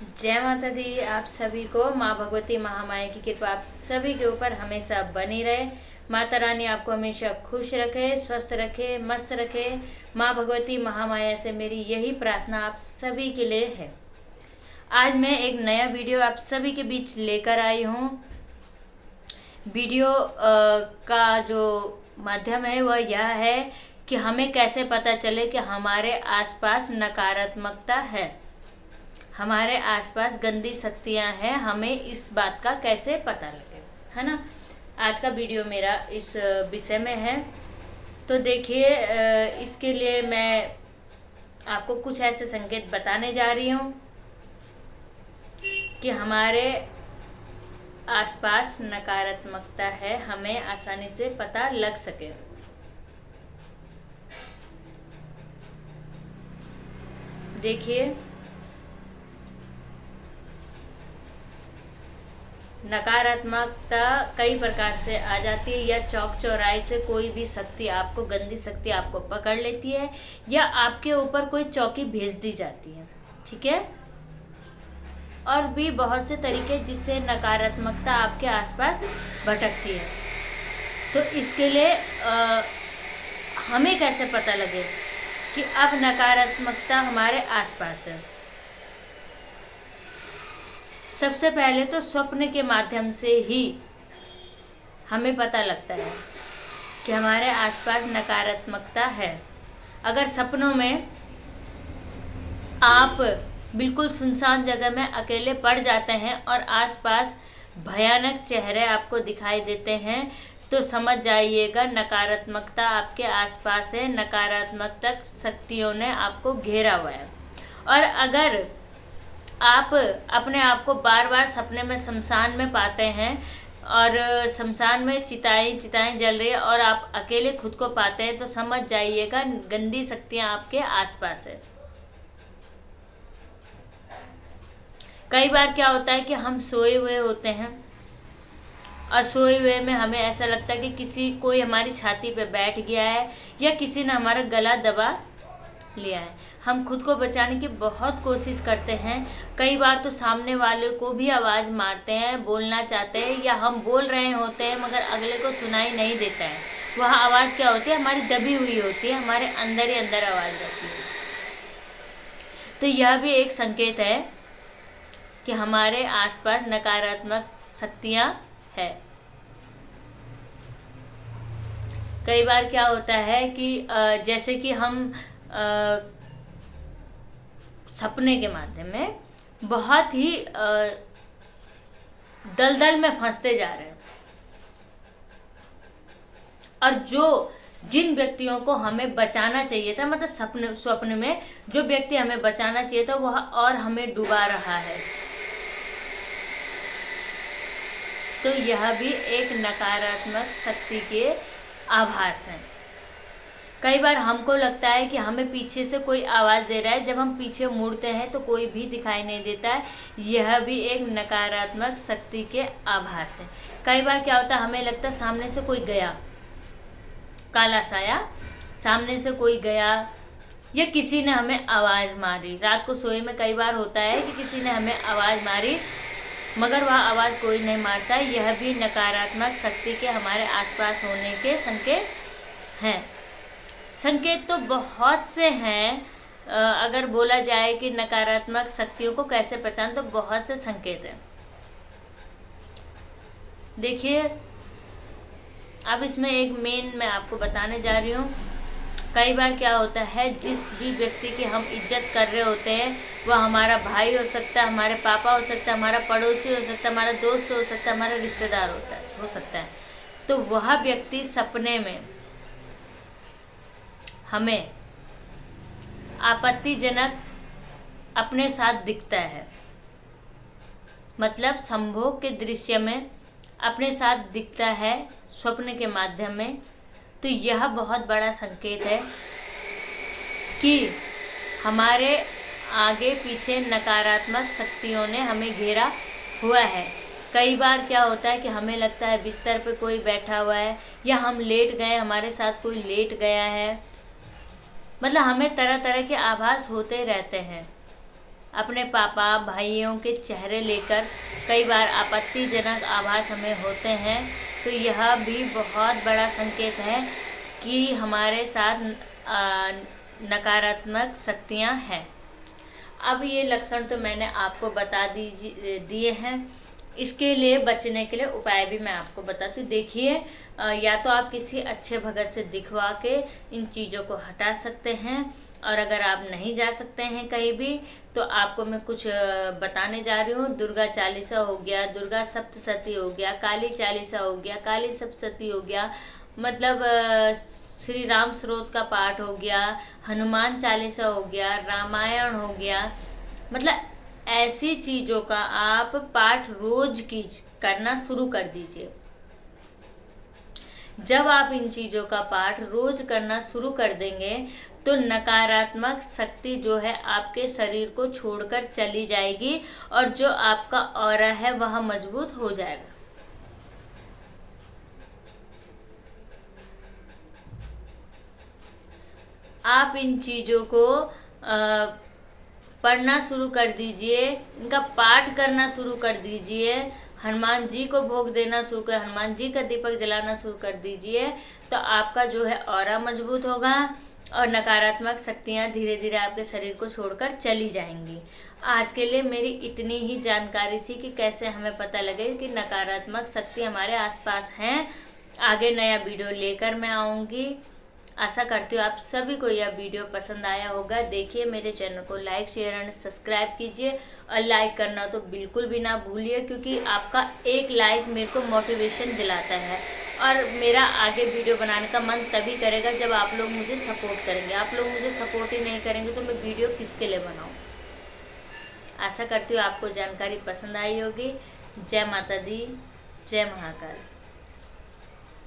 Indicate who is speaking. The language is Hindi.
Speaker 1: जय माता दी। आप सभी को माँ भगवती महामाया की कृपा आप सभी के ऊपर हमेशा बनी रहे। माता रानी आपको हमेशा खुश रखे, स्वस्थ रखे, मस्त रखे। माँ भगवती महामाया से मेरी यही प्रार्थना आप सभी के लिए है। आज मैं एक नया वीडियो आप सभी के बीच लेकर आई हूँ। वीडियो का जो माध्यम है वह यह है कि हमें कैसे पता चले कि हमारे आसपास नकारात्मकता है, हमारे आसपास गंदी शक्तियाँ हैं, हमें इस बात का कैसे पता लगे, है ना। आज का वीडियो मेरा इस विषय में है। तो देखिए, इसके लिए मैं आपको कुछ ऐसे संकेत बताने जा रही हूँ कि हमारे आसपास नकारात्मकता है, हमें आसानी से पता लग सके। देखिए, नकारात्मकता कई प्रकार से आ जाती है, या चौक चौराहे से कोई भी शक्ति आपको, गंदी शक्ति आपको पकड़ लेती है, या आपके ऊपर कोई चौकी भेज दी जाती है, ठीक है। और भी बहुत से तरीके जिससे नकारात्मकता आपके आसपास भटकती है। तो इसके लिए हमें कैसे पता लगे कि अब नकारात्मकता हमारे आसपास है। सबसे पहले तो स्वप्न के माध्यम से ही हमें पता लगता है कि हमारे आसपास नकारात्मकता है। अगर सपनों में आप बिल्कुल सुनसान जगह में अकेले पड़ जाते हैं और आसपास भयानक चेहरे आपको दिखाई देते हैं, तो समझ जाइएगा नकारात्मकता आपके आसपास है, नकारात्मक शक्तियों ने आपको घेरा हुआ है। और अगर आप अपने आप को बार बार सपने में शमशान में पाते हैं और शमशान में चिताएं जल रही है और आप अकेले खुद को पाते हैं, तो समझ जाइएगा गंदी शक्तियां आपके आसपास है। कई बार क्या होता है कि हम सोए हुए होते हैं और सोए हुए में हमें ऐसा लगता है कि कोई हमारी छाती पे बैठ गया है या किसी ने हमारा गला दबा लिया है। हम खुद को बचाने की बहुत कोशिश करते हैं, कई बार तो सामने वाले को भी आवाज़ मारते हैं, बोलना चाहते हैं, या हम बोल रहे होते हैं मगर अगले को सुनाई नहीं देता है। वह आवाज़ क्या होती है, हमारी दबी हुई होती है, हमारे अंदर ही अंदर आवाज़ रहती है। तो यह भी एक संकेत है कि हमारे आसपास नकारात्मक शक्तियाँ है। कई बार क्या होता है कि जैसे कि हम सपने के माध्यम में बहुत ही दलदल में फंसते जा रहे हैं, और जिन व्यक्तियों को हमें बचाना चाहिए था, मतलब स्वप्न में जो व्यक्ति हमें बचाना चाहिए था, वह और हमें डुबा रहा है। तो यह भी एक नकारात्मक शक्ति के आभास हैं। कई बार हमको लगता है कि हमें पीछे से कोई आवाज़ दे रहा है, जब हम पीछे मुड़ते हैं तो कोई भी दिखाई नहीं देता है। यह भी एक नकारात्मक शक्ति के आभास है। कई बार क्या होता है, हमें लगता है सामने से कोई गया, काला साया सामने से कोई गया, या किसी ने हमें आवाज़ मारी। रात को सोए में कई बार होता है कि किसी ने हमें आवाज़ मारी मगर वह आवाज़ कोई नहीं मारता। यह भी नकारात्मक शक्ति के हमारे आसपास होने के संकेत हैं। संकेत तो बहुत से हैं। अगर बोला जाए कि नकारात्मक शक्तियों को कैसे पहचान, तो बहुत से संकेत हैं। देखिए, अब इसमें एक मेन मैं आपको बताने जा रही हूँ। कई बार क्या होता है, जिस भी व्यक्ति की हम इज्जत कर रहे होते हैं, वह हमारा भाई हो सकता है, हमारे पापा हो सकता है, हमारा पड़ोसी हो सकता है, हमारा दोस्त हो सकता है, हमारा रिश्तेदार हो सकता है। तो वह व्यक्ति सपने में हमें आपत्तिजनक अपने साथ दिखता है, मतलब संभोग के दृश्य में अपने साथ दिखता है स्वप्न के माध्यम में, तो यह बहुत बड़ा संकेत है कि हमारे आगे पीछे नकारात्मक शक्तियों ने हमें घेरा हुआ है। कई बार क्या होता है कि हमें लगता है बिस्तर पे कोई बैठा हुआ है, या हम लेट गए, हमारे साथ कोई लेट गया है, मतलब हमें तरह तरह के आभास होते रहते हैं। अपने पापा भाइयों के चेहरे लेकर कई बार आपत्तिजनक आभास हमें होते हैं, तो यह भी बहुत बड़ा संकेत है कि हमारे साथ नकारात्मक शक्तियाँ हैं। अब ये लक्षण तो मैंने आपको बता दिए हैं। इसके लिए बचने के लिए उपाय भी मैं आपको बताती हूँ। देखिए, या तो आप किसी अच्छे भगत से दिखवा के इन चीज़ों को हटा सकते हैं, और अगर आप नहीं जा सकते हैं कहीं भी, तो आपको मैं कुछ बताने जा रही हूँ। दुर्गा चालीसा हो गया, दुर्गा सप्तशती हो गया, काली चालीसा हो गया, काली सप्तशती हो गया, मतलब श्री राम स्तोत्र का पाठ हो गया, हनुमान चालीसा हो गया, रामायण हो गया, मतलब ऐसी चीज़ों का आप पाठ रोज करना शुरू कर दीजिए। जब आप इन चीज़ों का पाठ रोज करना शुरू कर देंगे तो नकारात्मक शक्ति जो है आपके शरीर को छोड़कर चली जाएगी, और जो आपका ऑरा है वह मजबूत हो जाएगा। आप इन चीज़ों को पढ़ना शुरू कर दीजिए, इनका पाठ करना शुरू कर दीजिए, हनुमान जी को भोग देना शुरू कर, हनुमान जी का दीपक जलाना शुरू कर दीजिए, तो आपका जो है ऑरा मजबूत होगा और नकारात्मक शक्तियाँ धीरे धीरे आपके शरीर को छोड़कर चली जाएंगी। आज के लिए मेरी इतनी ही जानकारी थी कि कैसे हमें पता लगे कि नकारात्मक शक्ति हमारे आसपास हैं। आगे नया वीडियो लेकर मैं आऊँगी। आशा करती हूँ आप सभी को यह वीडियो पसंद आया होगा। देखिए, मेरे चैनल को लाइक शेयर एंड सब्सक्राइब कीजिए, और लाइक करना तो बिल्कुल भी ना भूलिए, क्योंकि आपका एक लाइक मेरे को मोटिवेशन दिलाता है, और मेरा आगे वीडियो बनाने का मन तभी करेगा जब आप लोग मुझे सपोर्ट करेंगे। आप लोग मुझे सपोर्ट ही नहीं करेंगे तो मैं वीडियो किसके लिए बनाऊँ। आशा करती हूँ आपको जानकारी पसंद आई होगी। जय माता दी, जय महाकाल।